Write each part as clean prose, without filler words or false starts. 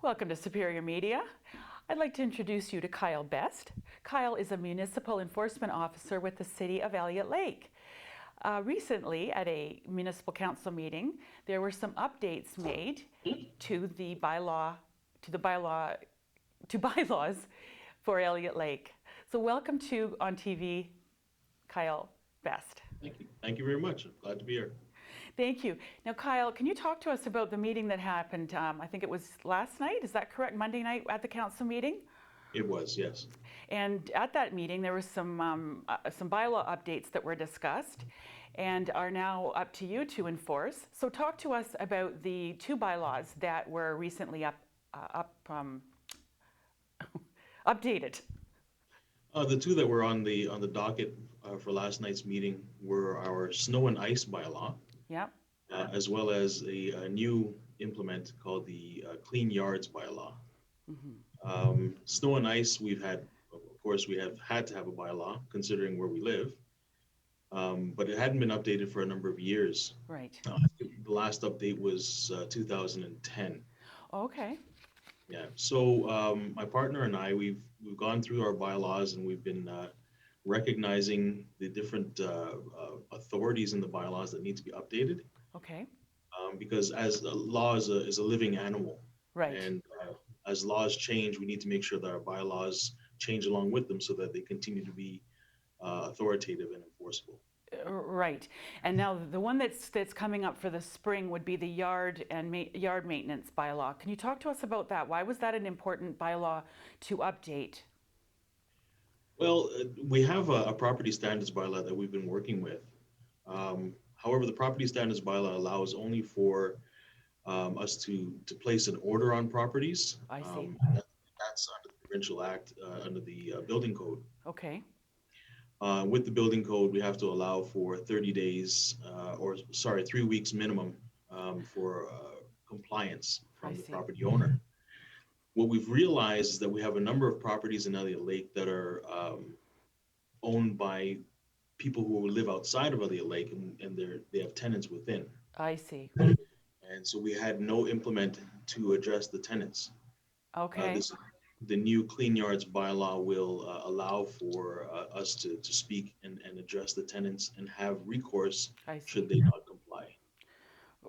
Welcome to Superior Media. I'd like to introduce you to Kyle Best. Kyle is a Municipal Enforcement Officer with the City of Elliot Lake. Recently, at a municipal council meeting, there were some updates made to the bylaws for Elliot Lake. So welcome to On TV, Kyle Best. Thank you. Thank you very much. I'm glad to be here. Thank you. Now, Kyle, can you talk to us about the meeting that happened? I think it was last night, is that correct? Monday night at the council meeting? It was, yes. And at that meeting, there was some bylaw updates that were discussed and are now up to you to enforce. So talk to us about the two bylaws that were recently updated. The two that were on the docket for last night's meeting were our snow and ice bylaw, Yep. as well as a new implement called the clean yards bylaw. Snow and ice, of course, we have had to have a bylaw considering where we live, but it hadn't been updated for a number of years. Right. The last update was 2010. Okay. Yeah. So my partner and I, we've gone through our bylaws and we've been recognizing the different authorities in the bylaws that need to be updated. Okay. Because as a law is a living animal, Right. and as laws change, we need to make sure that our bylaws change along with them so that they continue to be authoritative and enforceable. Right. And now the one that's coming up for the spring would be the yard maintenance bylaw. Can you talk to us about that? Why was that an important bylaw to update? Well, we have a property standards bylaw that we've been working with. However, the property standards bylaw allows only for us to place an order on properties. I see. That's under the Provincial Act, under the building code. Okay. With the building code, we have to allow for 30 days, 3 weeks minimum for compliance I from the see. property owner. What we've realized is that we have a number of properties in Elliot Lake that are owned by people who live outside of Elliot Lake, and they have tenants within. I see. And so we had no implement to address the tenants. Okay. The new Clean Yards bylaw will allow for us to speak and address the tenants and have recourse I see. should they not comply.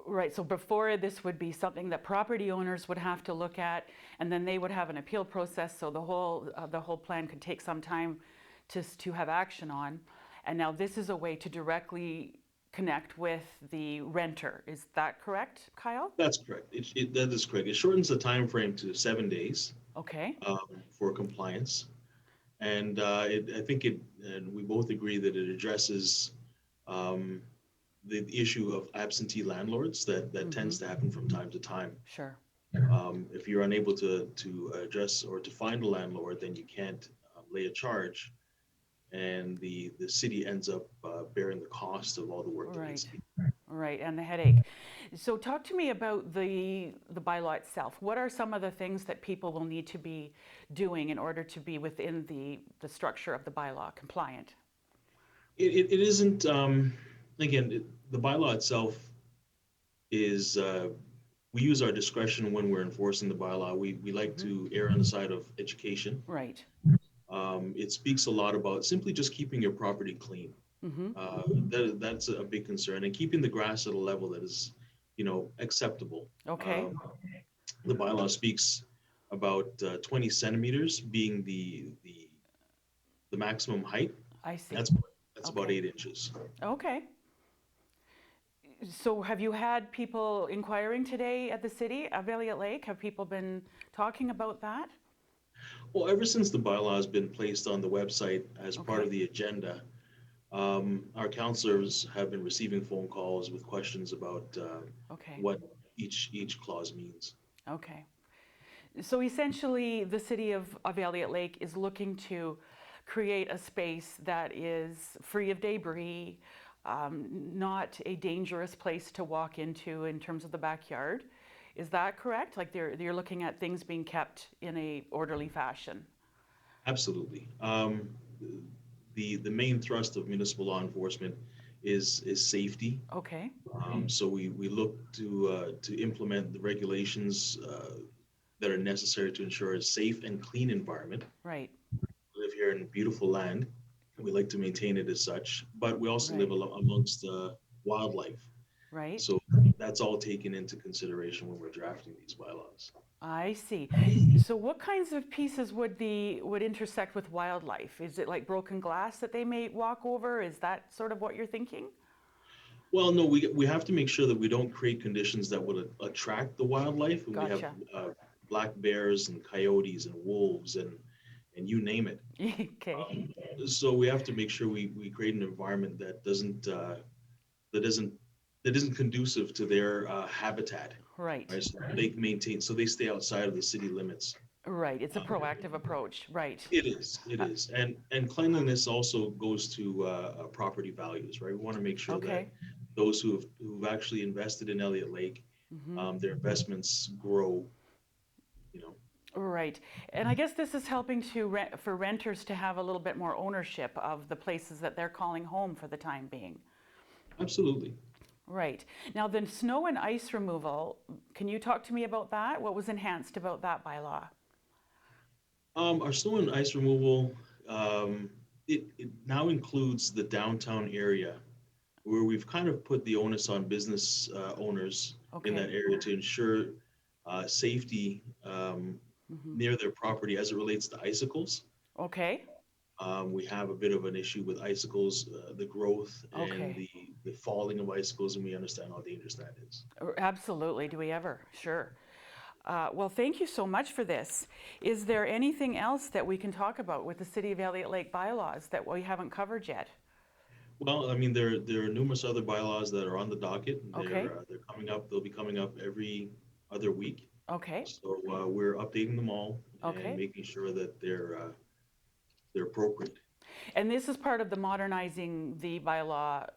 Right. So before, this would be something that property owners would have to look at, and then they would have an appeal process. So the whole plan could take some time to have action on. And now this is a way to directly connect with the renter. Is that correct, Kyle? That's correct. That is correct. It shortens the time frame to 7 days Okay. for compliance, and and we both agree that it addresses the issue of absentee landlords that tends to happen from time to time. Sure. If you're unable to address or to find a landlord, then you can't lay a charge, and the city ends up bearing the cost of all the work that needs to be done. Right, and the headache. So talk to me about the bylaw itself. What are some of the things that people will need to be doing in order to be within the structure of the bylaw compliant? It isn't, the bylaw itself is, we use our discretion when we're enforcing the bylaw. We like to err on the side of education. Right. It speaks a lot about simply just keeping your property clean. That's a big concern, and keeping the grass at a level that is, acceptable. Okay. The bylaw speaks about 20 centimeters being the maximum height. I see. That's about 8 inches. Okay. So have you had people inquiring today at the city of Elliot Lake? Have people been talking about that? Well, ever since the bylaw has been placed on the website as part of Okay. the agenda, our counselors have been receiving phone calls with questions about Okay. what each clause means. Okay. So essentially, the city of Elliot Lake is looking to create a space that is free of debris, not a dangerous place to walk into in terms of the backyard. Is that correct? Like you're looking at things being kept in a orderly fashion? Absolutely. The main thrust of municipal law enforcement is safety. Okay. So we look to implement the regulations that are necessary to ensure a safe and clean environment. Right, We live here in beautiful land, and we like to maintain it as such, but we also live right, amongst wildlife. right. So that's all taken into consideration when we're drafting these bylaws. I see. So what kinds of pieces would intersect with wildlife? Is it like broken glass that they may walk over? Is that sort of what you're thinking? Well, no, we have to make sure that we don't create conditions that would attract the wildlife, and we have Gotcha. black bears and coyotes and wolves and you name it. Okay. So we have to make sure we create an environment that isn't that isn't conducive to their habitat, Right. right? So they maintain, so they stay outside of the city limits. Right. It's a Um, proactive approach. Right. it Uh, is, and cleanliness also goes to property values, right? We want to make sure that okay. those who've actually invested in Elliot Lake, Hmm. their investments grow. You know, Right. And I guess this is helping for renters to have a little bit more ownership of the places that they're calling home for the time being. absolutely. Right. Now, the snow and ice removal, can you talk to me about that? What was enhanced about that bylaw? Our snow and ice removal, it now includes the downtown area, where we've kind of put the onus on business owners in that Okay. area to ensure safety Hmm. near their property as it relates to icicles. Okay. We have a bit of an issue with icicles, the growth and Okay. the falling of icicles, and we understand how dangerous that is. Absolutely. Do we ever? Sure. Well, thank you so much for this. Is there anything else that we can talk about with the City of Elliot Lake bylaws that we haven't covered yet? Well, I mean, there are numerous other bylaws that are on the docket. Okay. They're coming up. They'll be coming up every other week. Okay. So we're updating them all and Okay. making sure that they're appropriate. And this is part of the modernizing the bylaw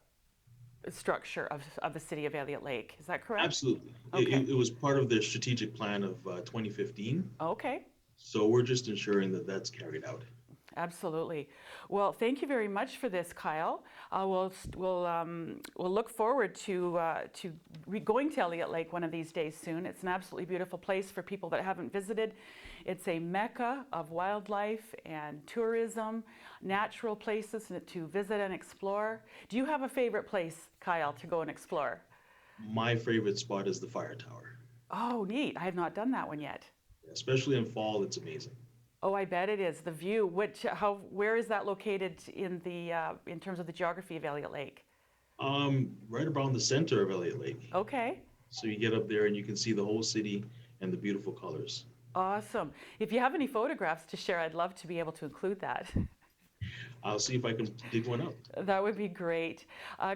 structure of the City of Elliot Lake. Is that correct? Absolutely, Okay. it was part of their strategic plan of 2015. Okay. So we're just ensuring that that's carried out. Absolutely. Well, thank you very much for this, Kyle. We'll look forward to going to Elliot Lake one of these days soon. It's an absolutely beautiful place for people that haven't visited. It's a mecca of wildlife and tourism, natural places to visit and explore. Do you have a favorite place, Kyle, to go and explore? My favorite spot is the fire tower, Oh, neat. I have not done that one yet. especially in fall. It's amazing. Oh, I bet it is. The view, where is that located in terms of the geography of Elliot Lake? Right around the center of Elliot Lake. Okay, So you get up there and you can see the whole city and the beautiful colors. awesome. If you have any photographs to share, I'd love to be able to include that. I'll see if I can dig one up. That would be great.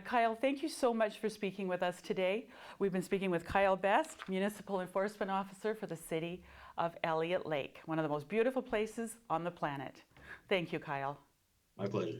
Kyle, thank you so much for speaking with us today. We've been speaking with Kyle Best, Municipal Enforcement Officer for the City of Elliot Lake, one of the most beautiful places on the planet. Thank you, Kyle. My pleasure.